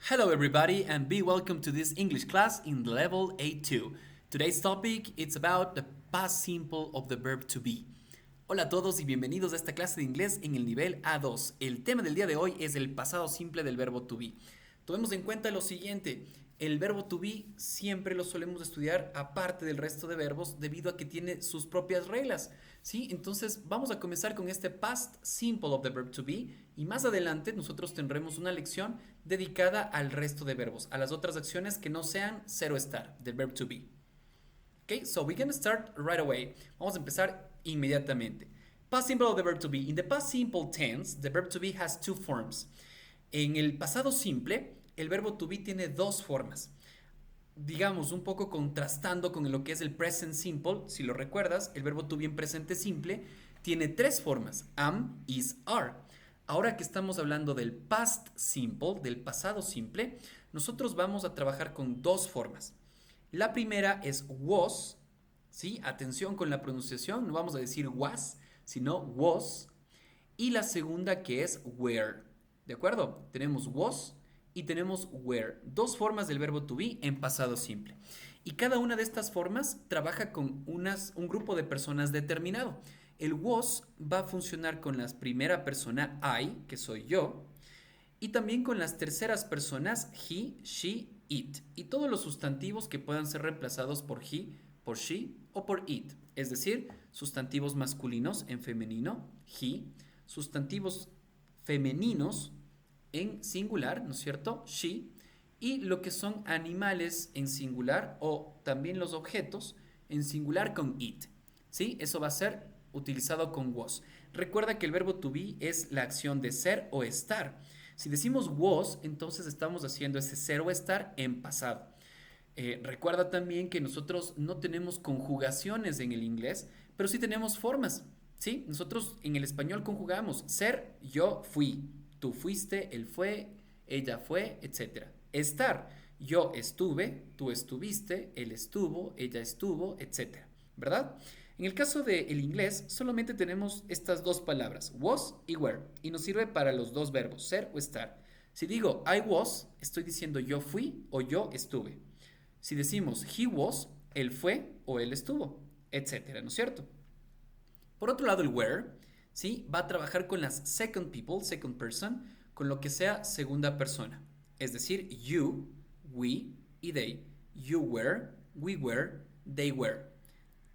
Hello everybody and be welcome to this English class in level A2. Today's topic is about the past simple of the verb to be. Hola a todos y bienvenidos a esta clase de inglés en el nivel A2. El tema del día de hoy es el pasado simple del verbo to be. Tomemos en cuenta lo siguiente, el verbo to be siempre lo solemos estudiar aparte del resto de verbos debido a que tiene sus propias reglas, ¿sí? Entonces vamos a comenzar con este past simple of the verb to be y más adelante nosotros tendremos una lección dedicada al resto de verbos, a las otras acciones que no sean ser o estar, del verb to be. Okay, so we're gonna start right away. Vamos a empezar inmediatamente. Past simple of the verb to be. In the past simple tense, the verb to be has two forms. En el pasado simple, el verbo to be tiene dos formas. Digamos, un poco contrastando con lo que es el present simple. Si lo recuerdas, el verbo to be en presente simple tiene tres formas. Am, is, are. Ahora que estamos hablando del past simple, del pasado simple, nosotros vamos a trabajar con dos formas. La primera es was, ¿sí? Atención con la pronunciación, no vamos a decir was, sino was. Y la segunda que es were, ¿de acuerdo? Tenemos was y tenemos were, dos formas del verbo to be en pasado simple. Y cada una de estas formas trabaja con un grupo de personas determinado. El was va a funcionar con la primera persona I, que soy yo, y también con las terceras personas he, she, it, y todos los sustantivos que puedan ser reemplazados por he, por she o por it, es decir, sustantivos masculinos en femenino, he, sustantivos femeninos en singular, ¿no es cierto? She, y lo que son animales en singular o también los objetos en singular con it, ¿sí? Eso va a ser utilizado con was. Recuerda que el verbo to be es la acción de ser o estar. Si decimos was, entonces estamos haciendo ese ser o estar en pasado. Recuerda también que nosotros no tenemos conjugaciones en el inglés, pero sí tenemos formas, ¿sí? Nosotros en el español conjugamos ser, yo fui, tú fuiste, él fue, ella fue, etc. Estar, yo estuve, tú estuviste, él estuvo, ella estuvo, etc. ¿Verdad? En el caso del inglés, solamente tenemos estas dos palabras, was y were, y nos sirve para los dos verbos, ser o estar. Si digo I was, estoy diciendo yo fui o yo estuve. Si decimos he was, él fue o él estuvo, etcétera, ¿no es cierto? Por otro lado, el were, ¿sí? Va a trabajar con las second people, second person, con lo que sea segunda persona. Es decir, you, we y they. You were, we were, they were.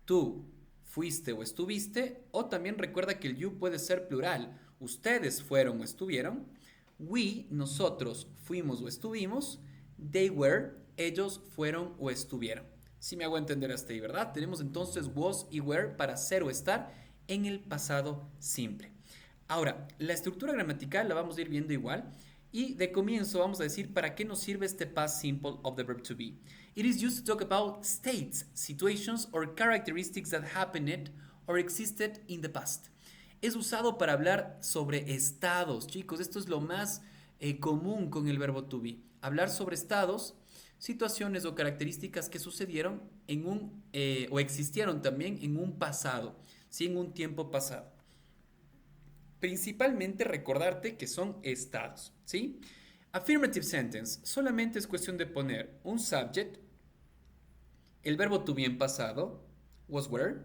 Tú fuiste o estuviste, o también recuerda que el you puede ser plural. Ustedes fueron o estuvieron. We, nosotros fuimos o estuvimos. They were, ellos fueron o estuvieron. Si me hago entender hasta ahí, ¿verdad? Tenemos entonces was y were para ser o estar en el pasado simple. Ahora, la estructura gramatical la vamos a ir viendo igual. Y de comienzo vamos a decir para qué nos sirve este past simple of the verb to be. It is used to talk about states, situations or characteristics that happened or existed in the past. Es usado para hablar sobre estados, chicos. Esto es lo más común con el verbo to be. Hablar sobre estados, situaciones o características que sucedieron en o existieron también en un pasado, ¿sí? En un tiempo pasado. Principalmente recordarte que son estados, ¿sí? Affirmative sentence, solamente es cuestión de poner un subject, el verbo to be en pasado, was were,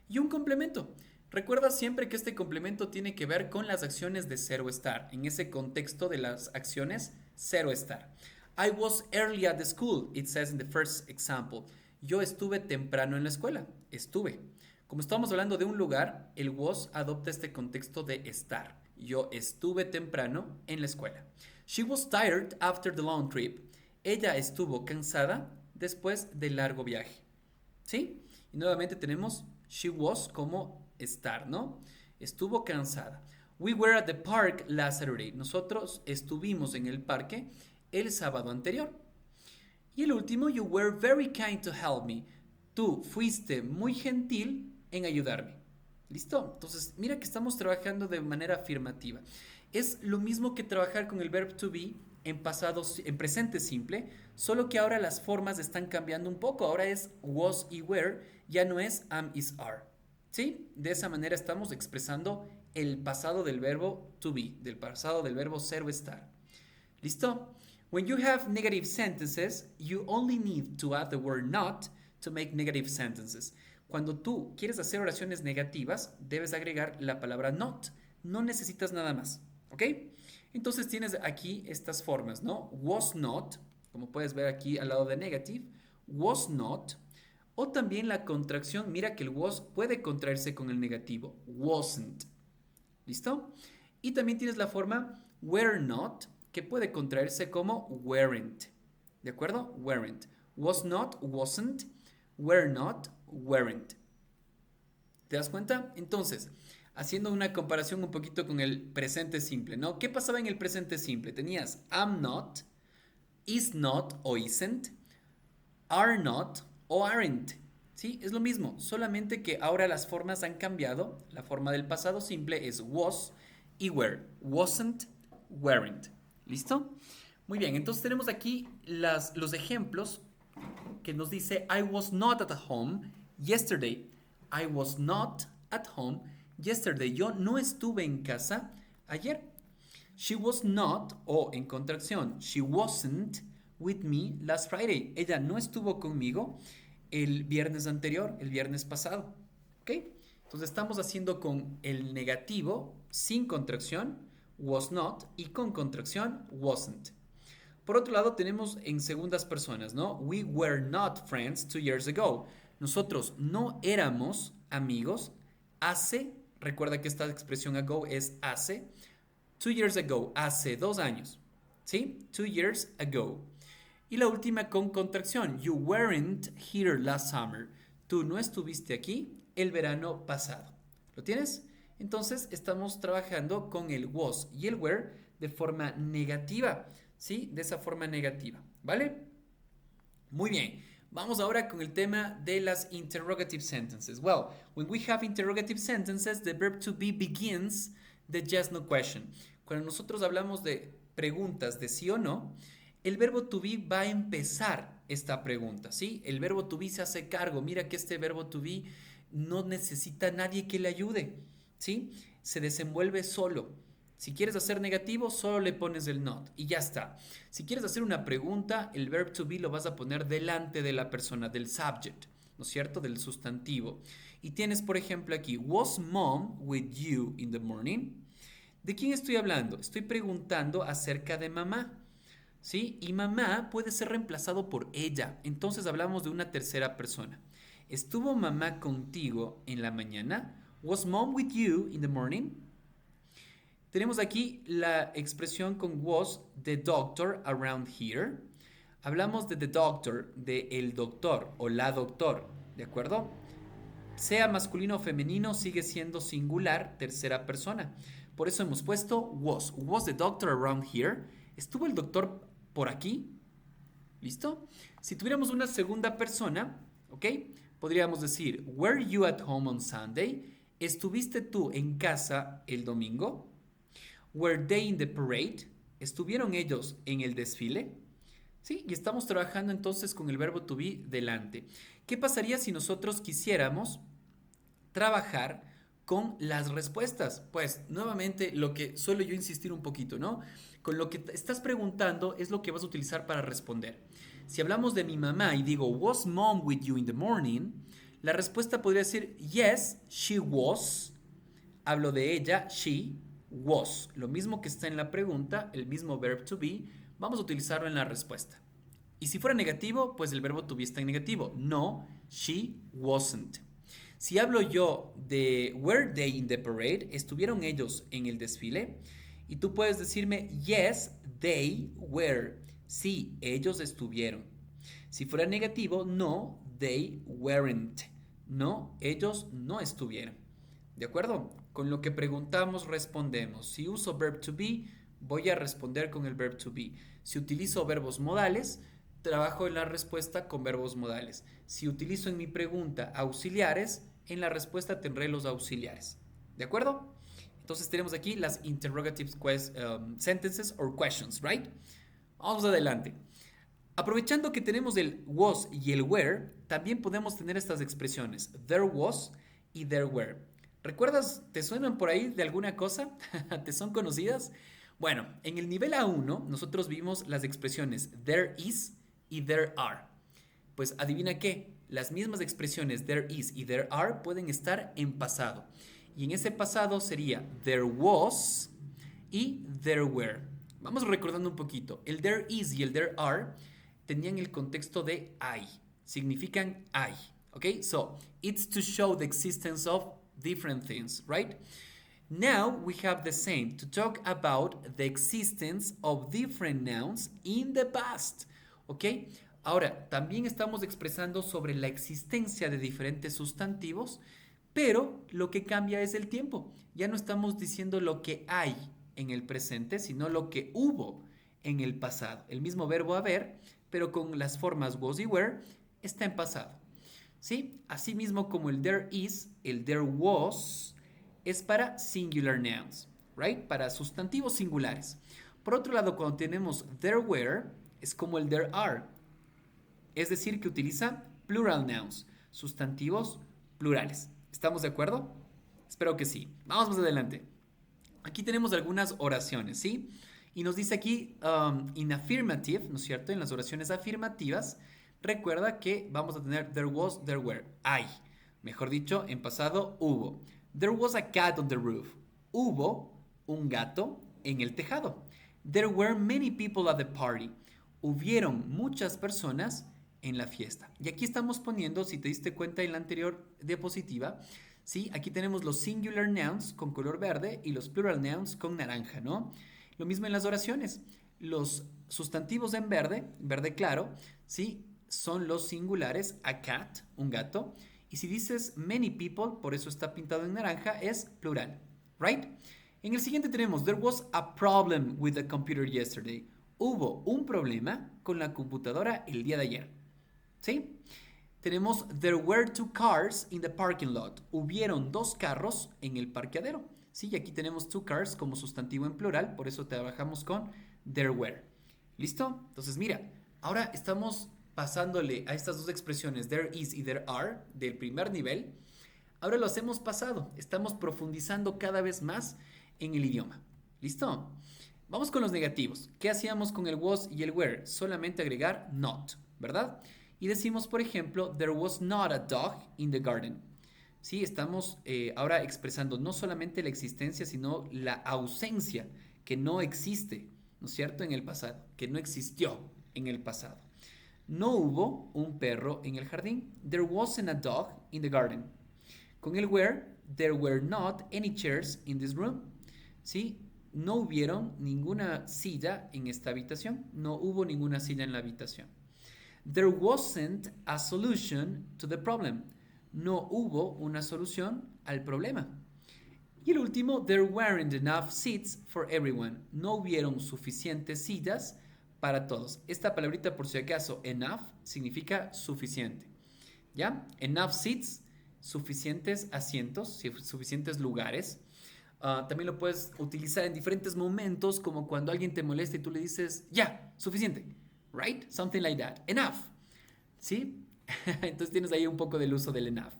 y un complemento. Recuerda siempre que este complemento tiene que ver con las acciones de ser o estar, en ese contexto de las acciones ser o estar. I was early at the school, it says in the first example. Yo estuve temprano en la escuela, estuve. Como estamos hablando de un lugar, el was adopta este contexto de estar. Yo estuve temprano en la escuela. She was tired after the long trip. Ella estuvo cansada después del largo viaje. ¿Sí? Y nuevamente tenemos she was como estar, ¿no? Estuvo cansada. We were at the park last Saturday. Nosotros estuvimos en el parque el sábado anterior. Y el último, you were very kind to help me. Tú fuiste muy gentil en ayudarme. ¿Listo? Entonces, mira que estamos trabajando de manera afirmativa. Es lo mismo que trabajar con el verb to be en presente simple, solo que ahora las formas están cambiando un poco. Ahora es was y were, ya no es am, is, are. ¿Sí? De esa manera estamos expresando el pasado del verbo to be, del pasado del verbo ser o estar. ¿Listo? When you have negative sentences, you only need to add the word not to make negative sentences. Cuando tú quieres hacer oraciones negativas, debes agregar la palabra not. No necesitas nada más, ¿ok? Entonces tienes aquí estas formas, ¿no? Was not, como puedes ver aquí al lado de negative, was not, o también la contracción, mira que el was puede contraerse con el negativo, wasn't. ¿Listo? Y también tienes la forma were not, que puede contraerse como weren't. ¿De acuerdo? Weren't. Was not, wasn't. Were not, weren't. ¿Te das cuenta? Entonces, haciendo una comparación un poquito con el presente simple, ¿no? ¿Qué pasaba en el presente simple? Tenías am not, is not o isn't, are not o aren't. ¿Sí? Es lo mismo, solamente que ahora las formas han cambiado. La forma del pasado simple es was y were. Wasn't, weren't. ¿Listo? Muy bien, entonces tenemos aquí los ejemplos que nos dice I was not at home yesterday. I was not at home yesterday. Yo no estuve en casa ayer. She was not, o en contracción, she wasn't with me last Friday. Ella no estuvo conmigo el viernes anterior, el viernes pasado. ¿Ok? Entonces estamos haciendo con el negativo sin contracción, was not, y con contracción, wasn't. Por otro lado, tenemos en segundas personas, ¿no? We were not friends 2 years ago. Nosotros no éramos amigos hace, recuerda que esta expresión ago es hace, 2 years ago, hace 2 años. ¿Sí? 2 years ago. Y la última con contracción. You weren't here last summer. Tú no estuviste aquí el verano pasado. ¿Lo tienes? Entonces estamos trabajando con el was y el were de forma negativa. ¿Sí? De esa forma negativa. ¿Vale? Muy bien. Vamos ahora con el tema de las interrogative sentences. Well, when we have interrogative sentences, the verb to be begins the yes no question. Cuando nosotros hablamos de preguntas de sí o no, el verbo to be va a empezar esta pregunta, ¿sí? El verbo to be se hace cargo. Mira que este verbo to be no necesita a nadie que le ayude, ¿sí? Se desenvuelve solo. Si quieres hacer negativo, solo le pones el not y ya está. Si quieres hacer una pregunta, el verb to be lo vas a poner delante de la persona, del subject, ¿no es cierto? Del sustantivo. Y tienes, por ejemplo, aquí, was mom with you in the morning? ¿De quién estoy hablando? Estoy preguntando acerca de mamá. ¿Sí? Y mamá puede ser reemplazado por ella. Entonces hablamos de una tercera persona. ¿Estuvo mamá contigo en la mañana? Was mom with you in the morning? Tenemos aquí la expresión con was the doctor around here. Hablamos de the doctor, de el doctor o la doctor, ¿de acuerdo? Sea masculino o femenino, sigue siendo singular, tercera persona. Por eso hemos puesto was. Was the doctor around here? ¿Estuvo el doctor por aquí? ¿Listo? Si tuviéramos una segunda persona, ¿ok? Podríamos decir, were you at home on Sunday? ¿Estuviste tú en casa el domingo? Were they in the parade? ¿Estuvieron ellos en el desfile? ¿Sí? Y estamos trabajando entonces con el verbo to be delante. ¿Qué pasaría si nosotros quisiéramos trabajar con las respuestas? Pues nuevamente lo que suelo yo insistir un poquito, ¿no? Con lo que estás preguntando es lo que vas a utilizar para responder. Si hablamos de mi mamá y digo, was mom with you in the morning? La respuesta podría ser, yes, she was. Hablo de ella, she was. Lo mismo que está en la pregunta, el mismo verb to be, vamos a utilizarlo en la respuesta. Y si fuera negativo, pues el verbo to be está en negativo. No, she wasn't. Si hablo yo de were they in the parade, ¿estuvieron ellos en el desfile? Y tú puedes decirme, yes, they were. Sí, ellos estuvieron. Si fuera negativo, no, they weren't. No, ellos no estuvieron. ¿De acuerdo? Con lo que preguntamos, respondemos. Si uso verb to be, voy a responder con el verb to be. Si utilizo verbos modales, trabajo en la respuesta con verbos modales. Si utilizo en mi pregunta auxiliares, en la respuesta tendré los auxiliares. ¿De acuerdo? Entonces tenemos aquí las interrogative sentences or questions, right? Vamos adelante. Aprovechando que tenemos el was y el were, también podemos tener estas expresiones. There was y there were. ¿Recuerdas? ¿Te suenan por ahí de alguna cosa? ¿Te son conocidas? Bueno, en el nivel A1 nosotros vimos las expresiones there is y there are. Pues adivina qué, las mismas expresiones there is y there are pueden estar en pasado. Y en ese pasado sería there was y there were. Vamos recordando un poquito. El there is y el there are tenían el contexto de hay. Significan hay. ¿Ok? So, it's to show the existence of different things, right? Now we have the same to talk about the existence of different nouns in the past. ¿Ok? Ahora, también estamos expresando sobre la existencia de diferentes sustantivos, pero lo que cambia es el tiempo. Ya no estamos diciendo lo que hay en el presente, sino lo que hubo en el pasado. El mismo verbo haber, pero con las formas was y were, está en pasado. ¿Sí? Asimismo como el there is, el there was, es para singular nouns, right? Para sustantivos singulares. Por otro lado, cuando tenemos there were, es como el there are. Es decir, que utiliza plural nouns, sustantivos plurales. ¿Estamos de acuerdo? Espero que sí. Vamos más adelante. Aquí tenemos algunas oraciones, ¿sí? Y nos dice aquí, in affirmative, ¿no es cierto? En las oraciones afirmativas, recuerda que vamos a tener there was, there were. Hay. Mejor dicho, en pasado hubo. There was a cat on the roof. Hubo un gato en el tejado. There were many people at the party. Hubieron muchas personas en la fiesta. Y aquí estamos poniendo, si te diste cuenta en la anterior diapositiva, ¿sí? Aquí tenemos los singular nouns con color verde y los plural nouns con naranja, ¿no? Lo mismo en las oraciones. Los sustantivos en verde, verde claro, ¿sí? Son los singulares, a cat, un gato. Y si dices many people, por eso está pintado en naranja, es plural, right? En el siguiente tenemos, there was a problem with the computer yesterday. Hubo un problema con la computadora el día de ayer, ¿sí? Tenemos, there were two cars in the parking lot. Hubieron dos carros en el parqueadero. Sí, y aquí tenemos two cars como sustantivo en plural, por eso trabajamos con there were. ¿Listo? Entonces, mira, ahora estamos pasándole a estas dos expresiones, there is y there are, del primer nivel. Ahora lo hacemos pasado. Estamos profundizando cada vez más en el idioma. ¿Listo? Vamos con los negativos. ¿Qué hacíamos con el was y el were? Solamente agregar not, ¿verdad? Y decimos, por ejemplo, there was not a dog in the garden. Sí, estamos ahora expresando no solamente la existencia, sino la ausencia, que no existe, ¿no es cierto?, en el pasado, que no existió en el pasado. No hubo un perro en el jardín. There wasn't a dog in the garden. Con el were, there were not any chairs in this room. ¿Sí? No hubieron ninguna silla en esta habitación. No hubo ninguna silla en la habitación. There wasn't a solution to the problem. No hubo una solución al problema. Y el último, there weren't enough seats for everyone. No hubieron suficientes sillas para todos. Esta palabrita, por si acaso, enough, significa suficiente. ¿Ya? Enough seats, suficientes asientos, suficientes lugares. También lo puedes utilizar en diferentes momentos, como cuando alguien te molesta y tú le dices, ya, suficiente. Right? Something like that. Enough. ¿Sí? Entonces tienes ahí un poco del uso del enough.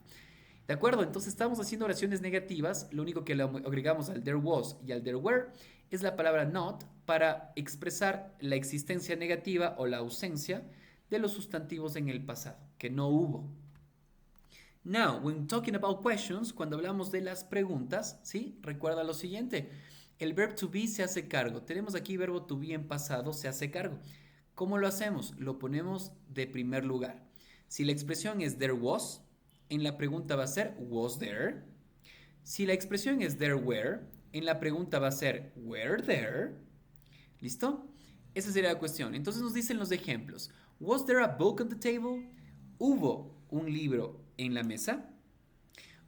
¿De acuerdo? Entonces estamos haciendo oraciones negativas. Lo único que le agregamos al there was y al there were es la palabra not para expresar la existencia negativa o la ausencia de los sustantivos en el pasado, que no hubo. Now, when talking about questions, cuando hablamos de las preguntas, ¿sí? Recuerda lo siguiente. El verb to be se hace cargo. Tenemos aquí verbo to be en pasado, se hace cargo. ¿Cómo lo hacemos? Lo ponemos de primer lugar. Si la expresión es there was, en la pregunta va a ser was there. Si la expresión es there were, en la pregunta va a ser were there. ¿Listo? Esa sería la cuestión. Entonces nos dicen los ejemplos. Was there a book on the table? ¿Hubo un libro en la mesa?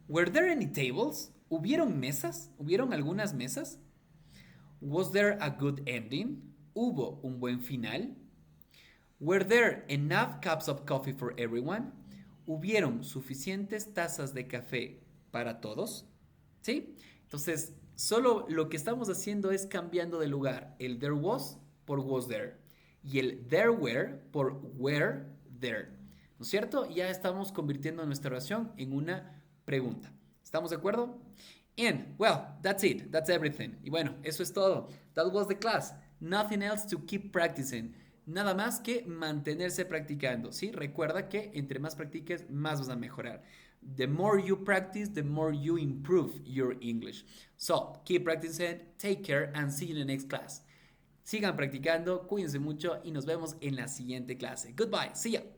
Were there any tables? ¿Hubieron mesas? ¿Hubieron algunas mesas? Was there a good ending? ¿Hubo un buen final? Were there enough cups of coffee for everyone? ¿Hubieron suficientes tazas de café para todos? ¿Sí? Entonces, solo lo que estamos haciendo es cambiando de lugar el there was por was there y el there were por were there. ¿No es cierto? Ya estamos convirtiendo nuestra oración en una pregunta. ¿Estamos de acuerdo? And, well, that's it. That's everything. Y bueno, eso es todo. That was the class. Nothing else to keep practicing. Nada más que mantenerse practicando, ¿sí? Recuerda que entre más practiques, más vas a mejorar. The more you practice, the more you improve your English. So, keep practicing, take care, and see you in the next class. Sigan practicando, cuídense mucho y nos vemos en la siguiente clase. Goodbye, see ya.